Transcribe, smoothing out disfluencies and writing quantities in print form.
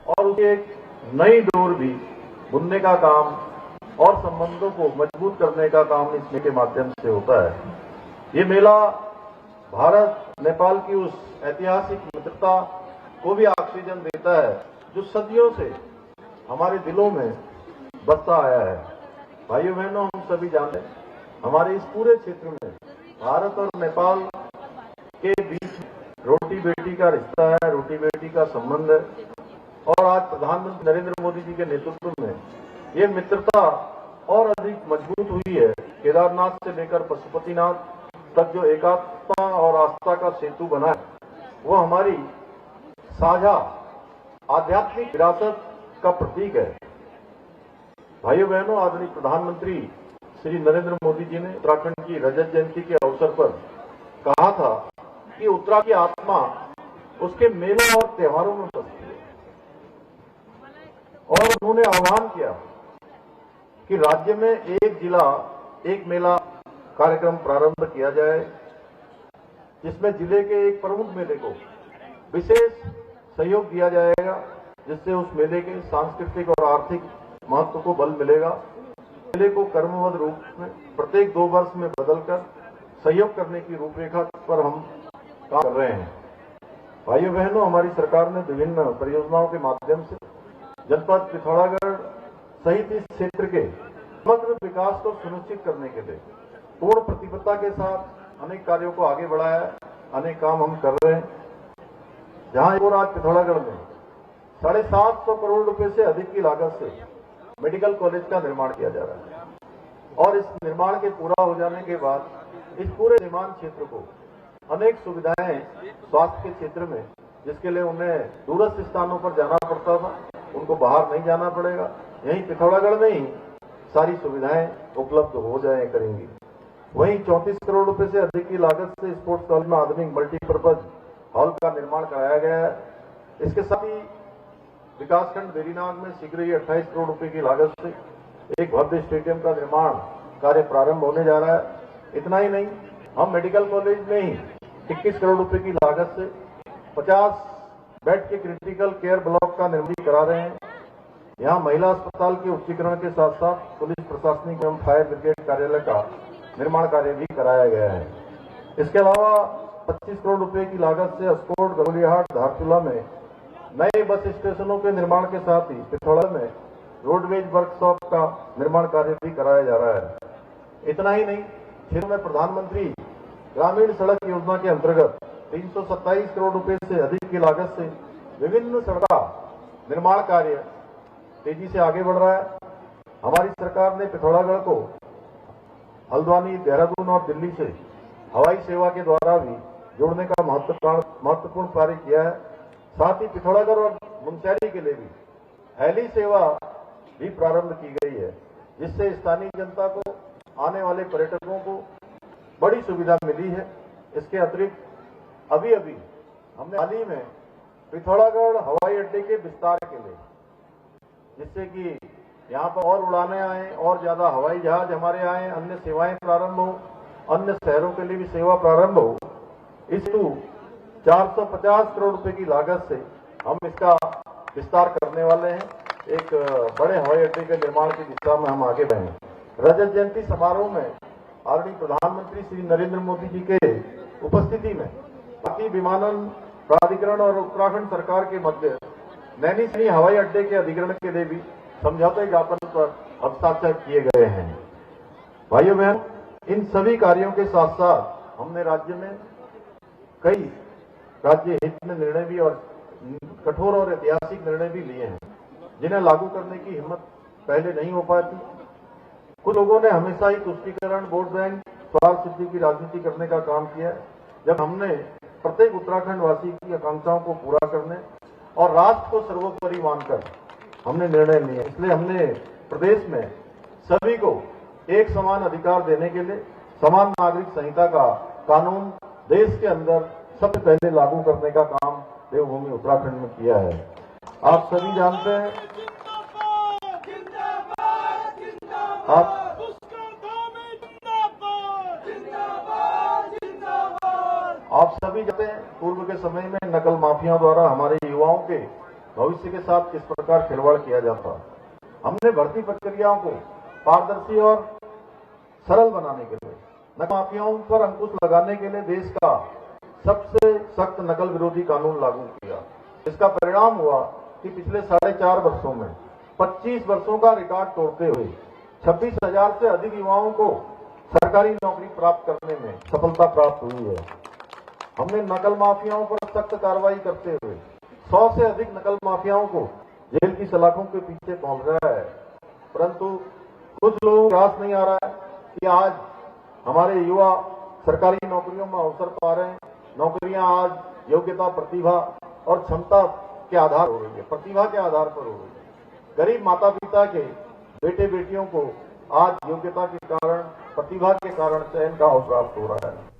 और उसे एक नई डोर भी बुनने का काम और संबंधों को मजबूत करने का काम इस मेले के माध्यम से होता है। ये मेला भारत नेपाल की उस ऐतिहासिक मित्रता को भी ऑक्सीजन देता है जो सदियों से हमारे दिलों में बसता आया है। भाइयों बहनों, हम सभी जानते हैं हमारे इस पूरे क्षेत्र में भारत और नेपाल के बीच रोटी बेटी का रिश्ता है, रोटी बेटी का संबंध है। और आज प्रधानमंत्री नरेंद्र मोदी जी के नेतृत्व में ये मित्रता और अधिक मजबूत हुई है। केदारनाथ से लेकर पशुपतिनाथ तक जो एकात्मता और आस्था का सेतु बना है वो हमारी साझा आध्यात्मिक विरासत का प्रतीक है। भाइयों बहनों, आदरणीय प्रधानमंत्री श्री नरेंद्र मोदी जी ने उत्तराखंड की रजत जयंती के अवसर पर कहा था कि उत्तराखंड की आत्मा उसके मेलों और त्योहारों में बसती है और उन्होंने आह्वान किया कि राज्य में एक जिला एक मेला कार्यक्रम प्रारंभ किया जाए, जिसमें जिले के एक प्रमुख मेले को विशेष सहयोग दिया जाएगा, जिससे उस मेले के सांस्कृतिक और आर्थिक महत्व को बल मिलेगा। मेले को कर्मबद्ध रूप में प्रत्येक 2 वर्ष में बदलकर सहयोग करने की रूपरेखा पर हम काम कर रहे हैं। भाइयों बहनों, हमारी सरकार ने विभिन्न परियोजनाओं के माध्यम से जनपद पिथौरागढ़ सहित इस क्षेत्र के समग्र विकास को सुनिश्चित करने के लिए पूर्ण प्रतिबद्धता के साथ अनेक कार्यों को आगे बढ़ाया है। अनेक काम हम कर रहे हैं। जहां और आज पिथौरागढ़ में 750 करोड़ रुपए से अधिक की लागत से मेडिकल कॉलेज का निर्माण किया जा रहा है और इस निर्माण के पूरा हो जाने के बाद इस पूरे निर्माण क्षेत्र को अनेक सुविधाएं स्वास्थ्य के क्षेत्र में, जिसके लिए उन्हें दूरस्थ स्थानों पर जाना पड़ता था, उनको बाहर नहीं जाना पड़ेगा। यहीं पिथौरागढ़ में ही सारी सुविधाएं उपलब्ध हो जाए करेंगी। वहीं 34 करोड़ रुपए से अधिक की लागत से स्पोर्ट्स कॉलेज में आधुनिक मल्टीपर्पज हॉल का निर्माण कराया गया है। इसके साथ ही विकासखंड वेरीनाग में शीघ्र ही 28 करोड़ रुपए की लागत से एक भव्य स्टेडियम का निर्माण कार्य प्रारंभ होने जा रहा है। इतना ही नहीं, हम मेडिकल कॉलेज में ही 21 करोड़ रुपए की लागत से 50 बेड के क्रिटिकल केयर ब्लॉक का निर्माण करा रहे हैं। यहाँ महिला अस्पताल के उच्चीकरण के साथ साथ पुलिस प्रशासनिक एवं फायर ब्रिगेड कार्यालय का निर्माण कार्य भी कराया गया है। इसके अलावा 25 करोड़ रुपए की लागत से अस्कोट, गौलियाहाट, धारचूला में नए बस स्टेशनों के निर्माण के साथ ही पिथौरागढ़ में रोडवेज वर्कशॉप का निर्माण कार्य भी कराया जा रहा है। इतना ही नहीं, क्षेत्र में प्रधानमंत्री ग्रामीण सड़क योजना के अंतर्गत 327 करोड़ रुपए से अधिक की लागत से विभिन्न सड़क निर्माण कार्य तेजी से आगे बढ़ रहा है। हमारी सरकार ने पिथौरागढ़ को हल्द्वानी, देहरादून और दिल्ली से हवाई सेवा के द्वारा भी जोड़ने का महत्वपूर्ण कार्य किया है। साथ ही पिथौरागढ़ और मुनस्यारी के लिए भी हेली सेवा भी प्रारंभ की गई है, जिससे स्थानीय जनता को, आने वाले पर्यटकों को बड़ी सुविधा मिली है। इसके अतिरिक्त अभी हमने हाल ही में पिथौरागढ़ हवाई अड्डे के विस्तार के लिए, जिससे कि यहाँ पर और उड़ानें आए, और ज्यादा हवाई जहाज हमारे आए, अन्य सेवाएं प्रारंभ हो, अन्य शहरों के लिए भी सेवा प्रारंभ हो, इस 450 करोड़ रुपए की लागत से हम इसका विस्तार करने वाले हैं। एक बड़े हवाई अड्डे के निर्माण की दिशा में हम आगे बढ़े। रजत जयंती समारोह में आदरणीय प्रधानमंत्री श्री नरेंद्र मोदी जी के उपस्थिति में भारतीय विमानन प्राधिकरण और उत्तराखंड सरकार के मध्य नैनीसैनी हवाई अड्डे के अधिग्रहण के लिए भी समझौते ज्ञापन पर हस्ताक्षर किए गए हैं। भाइयों बहन, इन सभी कार्यों के साथ साथ हमने राज्य में कई राज्य हित में निर्णय भी और कठोर और ऐतिहासिक निर्णय भी लिए हैं, जिन्हें लागू करने की हिम्मत पहले नहीं हो पाती। कुछ लोगों ने हमेशा ही तुष्टीकरण, वोट बैंक, स्वार्थ सिद्धि की राजनीति करने का काम किया है, जब हमने प्रत्येक उत्तराखंड वासी की आकांक्षाओं को पूरा करने और राष्ट्र को सर्वोपरि मानकर हमने निर्णय लिए। इसलिए हमने प्रदेश में सभी को एक समान अधिकार देने के लिए समान नागरिक संहिता का कानून देश के अंदर सबसे पहले लागू करने का काम देवभूमि उत्तराखंड में किया है। आप सभी जानते हैं, आप सभी जानते हैं, पूर्व के समय में नकल माफियाओं द्वारा हमारे युवाओं के भविष्य के साथ किस प्रकार खिलवाड़ किया जाता। हमने भर्ती प्रक्रियाओं को पारदर्शी और सरल बनाने के लिए नकल माफियाओं पर अंकुश लगाने के लिए देश का सबसे सख्त नकल विरोधी कानून लागू किया। इसका परिणाम हुआ कि पिछले 4.5 वर्षों में 25 वर्षों का रिकॉर्ड तोड़ते हुए 26,000 से अधिक युवाओं को सरकारी नौकरी प्राप्त करने में सफलता प्राप्त हुई है। हमने नकल माफियाओं पर सख्त कार्रवाई करते हुए 100 से अधिक नकल माफियाओं को जेल की सलाखों के पीछे पहुंचाया है। परंतु कुछ लोगों को विश्वास नहीं आ रहा है कि आज हमारे युवा सरकारी नौकरियों में अवसर पा रहे हैं। नौकरियां आज योग्यता, प्रतिभा और क्षमता के आधार हो रही है, प्रतिभा के आधार पर हो रही है। गरीब माता पिता के बेटे बेटियों को आज योग्यता के कारण, प्रतिभा के कारण चयन का अवसर प्राप्त हो रहा है।